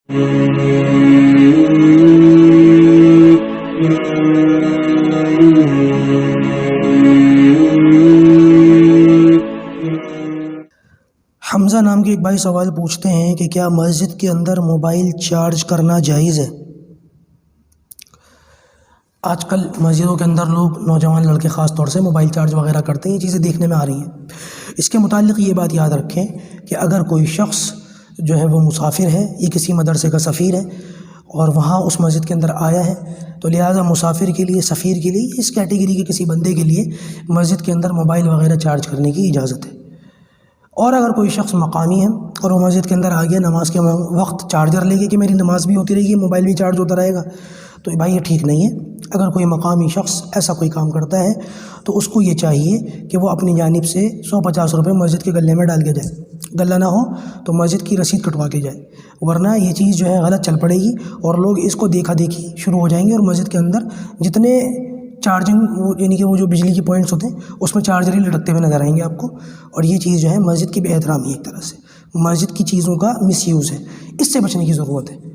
حمزہ نام کے ایک بھائی سوال پوچھتے ہیں کہ کیا مسجد کے اندر موبائل چارج کرنا جائز ہے؟ آج کل مسجدوں کے اندر لوگ نوجوان لڑکے خاص طور سے موبائل چارج وغیرہ کرتے ہیں، یہ چیزیں دیکھنے میں آ رہی ہیں۔ اس کے متعلق یہ بات یاد رکھیں کہ اگر کوئی شخص جو ہے وہ مسافر ہے، یہ کسی مدرسے کا سفیر ہے اور وہاں اس مسجد کے اندر آیا ہے، تو لہٰذا مسافر کے لیے، سفیر کے لیے، اس کیٹیگری کے کسی بندے کے لیے مسجد کے اندر موبائل وغیرہ چارج کرنے کی اجازت ہے۔ اور اگر کوئی شخص مقامی ہے اور وہ مسجد کے اندر آ گیا، نماز کے وقت چارجر لے کے کہ میری نماز بھی ہوتی رہے گی، موبائل بھی چارج ہوتا رہے گا، تو بھائی یہ ٹھیک نہیں ہے۔ اگر کوئی مقامی شخص ایسا کوئی کام کرتا ہے تو اس کو یہ چاہیے کہ وہ اپنی جانب سے 150 روپے مسجد کے غلے میں ڈال کے جائے، غلہ نہ ہو تو مسجد کی رسید کٹوا کے جائے، ورنہ یہ چیز جو ہے غلط چل پڑے گی اور لوگ اس کو دیکھا دیکھی شروع ہو جائیں گے اور مسجد کے اندر جتنے چارجنگ یعنی کہ وہ جو بجلی کے پوائنٹس ہوتے ہیں اس میں چارجر ہی لٹکتے ہوئے نظر آئیں گے آپ کو، اور یہ چیز جو ہے مسجد کی بے احترامی ہے، ایک طرح سے مسجد کی چیزوں کا مس یوز ہے، اس سے بچنے کی ضرورت ہے۔